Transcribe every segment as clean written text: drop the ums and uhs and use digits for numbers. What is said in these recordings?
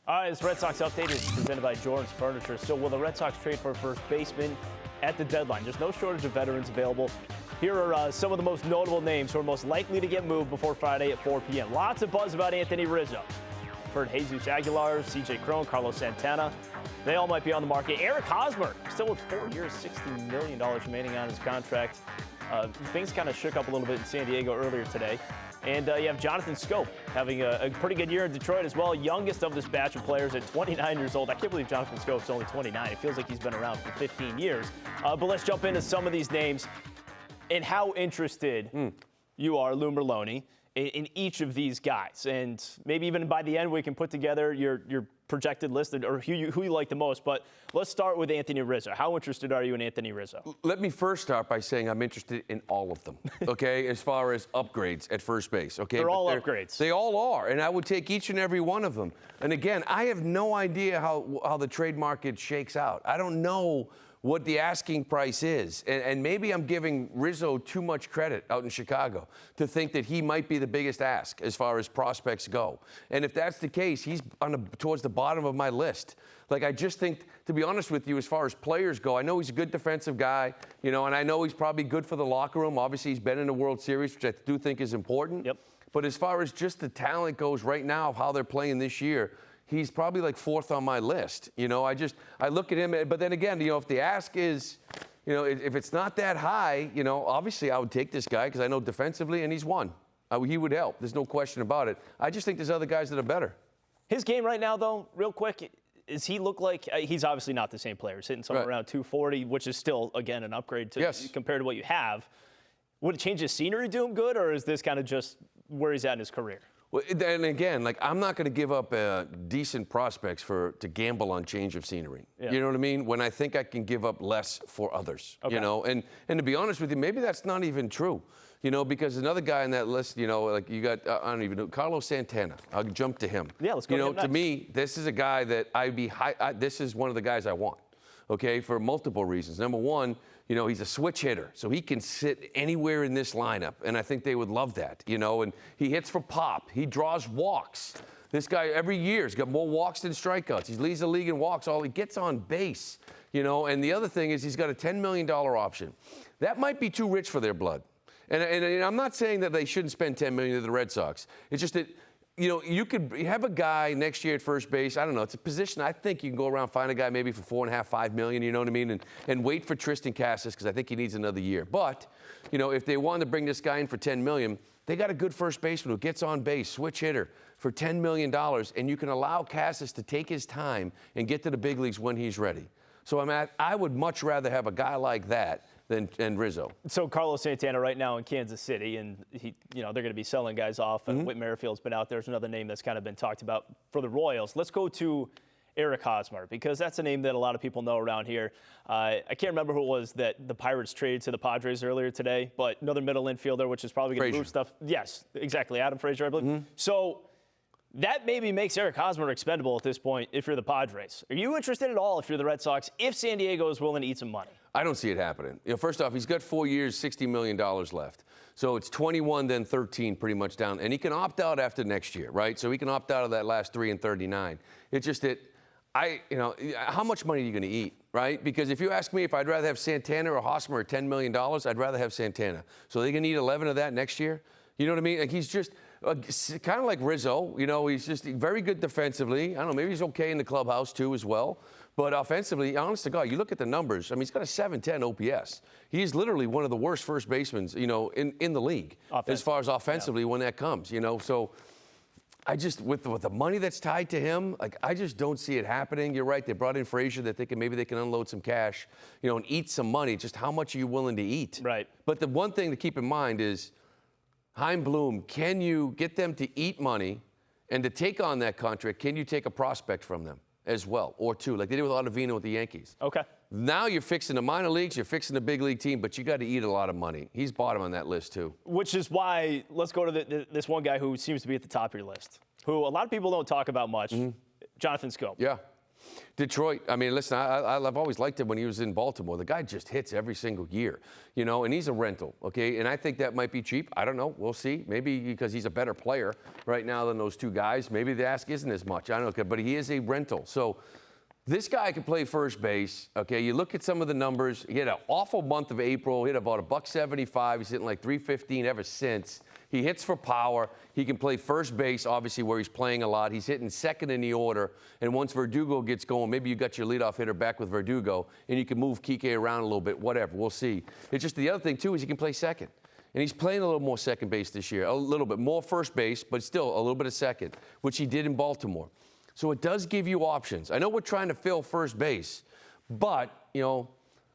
All right, this Red Sox update is presented by Jordan's Furniture. So will the Red Sox trade for a first baseman at the deadline? There's no shortage of veterans available. Here are some of the most notable names who are most likely to get moved before Friday at 4 p.m. Lots of buzz about Anthony Rizzo. Heard Jesus Aguilar, C.J. Cron, Carlos Santana. They all might be on the market. Eric Hosmer, still with 4 years, $60 million remaining on his contract. Things kind of shook up a little bit in San Diego earlier today. And you have Jonathan Scope having a pretty good year in Detroit as well. Youngest of this batch of players at 29 years old. I can't believe Jonathan Scope's only 29. It feels like he's been around for 15 years. But let's jump into some of these names and how interested you are, Lou Merloni, in each of these guys. And maybe even by the end we can put together your projected list or who you like the most. But let's start with Anthony Rizzo. How interested are you in Anthony Rizzo? Let me first start by saying I'm interested in all of them, okay, as far as upgrades at first base, okay? They're all upgrades. They all are, and I would take each and every one of them. And again, I have no idea how the trade market shakes out. I don't know what the asking price is. And maybe I'm giving Rizzo too much credit out in Chicago to think that he might be the biggest ask as far as prospects go. And if that's the case, he's towards the bottom of my list. Like, I just think, to be honest with you, as far as players go, I know he's a good defensive guy, you know, and I know he's probably good for the locker room. Obviously, he's been in the World Series, which I do think is important. Yep. But as far as just the talent goes right now, how they're playing this year, he's probably like fourth on my list. You know, I look at him, but then again, you know, if the ask is, you know, if it's not that high, you know, obviously I would take this guy because I know defensively, and he's won. He would help. There's no question about it. I just think there's other guys that are better. His game right now, though, real quick, does he look like he's obviously not the same player? He's hitting somewhere around 240, which is still, again, an upgrade compared to what you have. Would it change his scenery to him good, or is this kind of just where he's at in his career? Well, and again, like, I'm not going to give up decent prospects to gamble on change of scenery. Yeah. You know what I mean? When I think I can give up less for others, you know? And to be honest with you, maybe that's not even true, you know, because another guy on that list, you know, like you got, I don't even know, Carlos Santana. I'll jump to him. Yeah, let's go. You know, to me, this is a guy that this is one of the guys I want, okay, for multiple reasons. Number one, you know, he's a switch hitter, so he can sit anywhere in this lineup, and I think they would love that, you know, and he hits for pop. He draws walks. This guy, every year, has got more walks than strikeouts. He leads the league in walks. He gets on base, you know, and the other thing is he's got a $10 million option. That might be too rich for their blood. And I'm not saying that they shouldn't spend $10 million to the Red Sox. It's just that, you know, you could have a guy next year at first base. I don't know. It's a position I think you can go around, find a guy maybe for $4.5, $5 million, you know what I mean? And wait for Tristan Casas because I think he needs another year. But, you know, if they wanted to bring this guy in for $10 million, they got a good first baseman who gets on base, switch hitter for $10 million, and you can allow Casas to take his time and get to the big leagues when he's ready. So I would much rather have a guy like that than Rizzo. So Carlos Santana right now in Kansas City, and they're going to be selling guys off. And Whit Merrifield's been out there. There's another name that's kind of been talked about for the Royals. Let's go to Eric Hosmer, because that's a name that a lot of people know around here. I can't remember who it was that the Pirates traded to the Padres earlier today, but another middle infielder, which is probably going to move stuff. Yes, exactly. Adam Frazier, I believe. So that maybe makes Eric Hosmer expendable at this point if you're the Padres. Are you interested at all if you're the Red Sox, if San Diego is willing to eat some money? I don't see it happening. You know, first off, he's got 4 years, $60 million left. So it's 21, then 13 pretty much down. And he can opt out after next year, right? So he can opt out of that last 3 and 39. It's just that how much money are you going to eat, right? Because if you ask me if I'd rather have Santana or Hosmer at $10 million, I'd rather have Santana. So they can eat 11 of that next year? You know what I mean? Like, he's just kind of like Rizzo. You know, he's just very good defensively. I don't know, maybe he's okay in the clubhouse too as well. But offensively, honest to God, you look at the numbers. I mean, he's got a 710 OPS. He's literally one of the worst first basemen, you know, in the league as far as offensively when that comes, you know. So I just, with the money that's tied to him, like, I just don't see it happening. You're right. They brought in Frazier that maybe they can unload some cash, you know, and eat some money. Just how much are you willing to eat? Right. But the one thing to keep in mind is Chaim Bloom, can you get them to eat money, and to take on that contract, can you take a prospect from them as well, or two, like they did with Ottavino with the Yankees? Okay. Now you're fixing the minor leagues, you're fixing the big league team, but you got to eat a lot of money. He's bottom on that list too. Which is why, let's go to this one guy who seems to be at the top of your list, who a lot of people don't talk about much, Jonathan Scope. Yeah. Detroit, I mean, listen, I've always liked him when he was in Baltimore. The guy just hits every single year, and he's a rental, okay? And I think that might be cheap. I don't know. We'll see. Maybe because he's a better player right now than those two guys. Maybe the ask isn't as much. I don't know, but he is a rental. So this guy can play first base, okay? You look at some of the numbers. He had an awful month of April. He hit about $175. He's hitting like $315 ever since. He hits for power. He can play first base, obviously, where he's playing a lot. He's hitting second in the order. And once Verdugo gets going, maybe you got your leadoff hitter back with Verdugo, and you can move Kike around a little bit, whatever. We'll see. It's just the other thing, too, is he can play second. And he's playing a little more second base this year, a little bit more first base, but still a little bit of second, which he did in Baltimore. So it does give you options. I know we're trying to fill first base, but,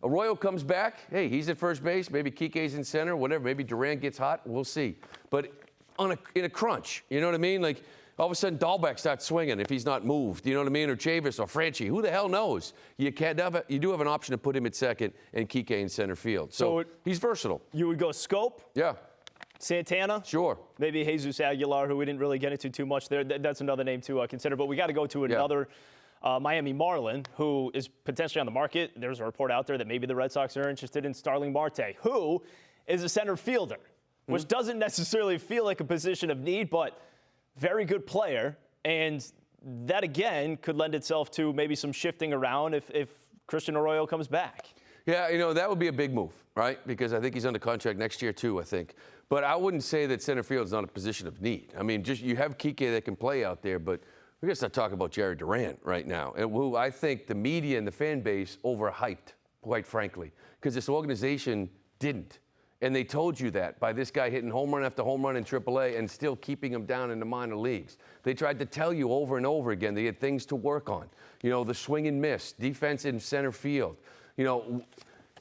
Arroyo comes back. Hey, he's at first base. Maybe Kike's in center, whatever. Maybe Durant gets hot. We'll see. But in a crunch, you know what I mean? Like, all of a sudden, Dahlbeck starts swinging if he's not moved. You know what I mean? Or Chavis or Franchi. Who the hell knows? You do have an option to put him at second and Kike in center field. So he's versatile. You would go Scope? Yeah. Santana? Sure. Maybe Jesus Aguilar, who we didn't really get into too much there. That's another name to consider. But we got to go to another Miami Marlin, who is potentially on the market. There's a report out there that maybe the Red Sox are interested in Starling Marte, who is a center fielder, which doesn't necessarily feel like a position of need, but very good player. And that, again, could lend itself to maybe some shifting around if Christian Arroyo comes back. Yeah, that would be a big move, right? Because I think he's under contract next year, too, I think. But I wouldn't say that center field is not a position of need. I mean, you have Kike that can play out there, but we're going to start talking about Jerry Durant right now, and who I think the media and the fan base overhyped, quite frankly, because this organization didn't. And they told you that by this guy hitting home run after home run in AAA and still keeping him down in the minor leagues. They tried to tell you over and over again they had things to work on. The swing and miss, defense in center field. You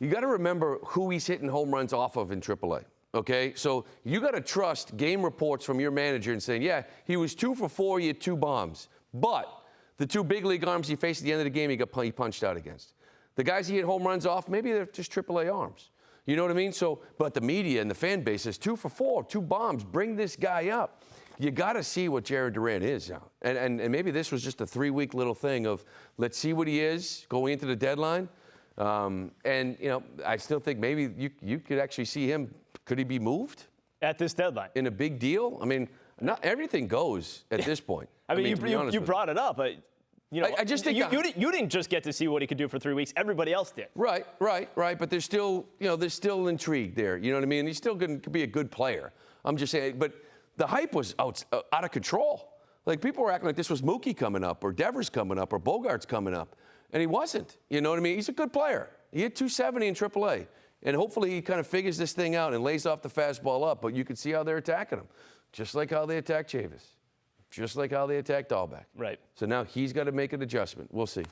got to remember who he's hitting home runs off of in AAA. Okay, so you got to trust game reports from your manager and saying, yeah, he was 2 for 4, he had 2 bombs. But the 2 big league arms he faced at the end of the game, he punched out against. The guys he hit home runs off, maybe they're just AAA arms. You know what I mean? So, but the media and the fan base is 2 for 4, 2 bombs. Bring this guy up. You got to see what Jared Durant is now. And maybe this was just a 3-week little thing of let's see what he is going into the deadline. I still think maybe you could actually see him. Could he be moved at this deadline in a big deal? I mean, not everything goes at this point. I mean, you brought it up, but I just think you didn't just get to see what he could do for 3 weeks. Everybody else did. Right. But there's still intrigue there. You know what I mean? He's still going to be a good player. I'm just saying. But the hype was out of control. Like people were acting like this was Mookie coming up, or Devers coming up, or Bogart's coming up, and he wasn't. You know what I mean? He's a good player. He hit 270 in AAA. And hopefully he kind of figures this thing out and lays off the fastball up. But you can see how they're attacking him. Just like how they attacked Chavis. Just like how they attacked Dahlbeck. Right. So now he's got to make an adjustment. We'll see.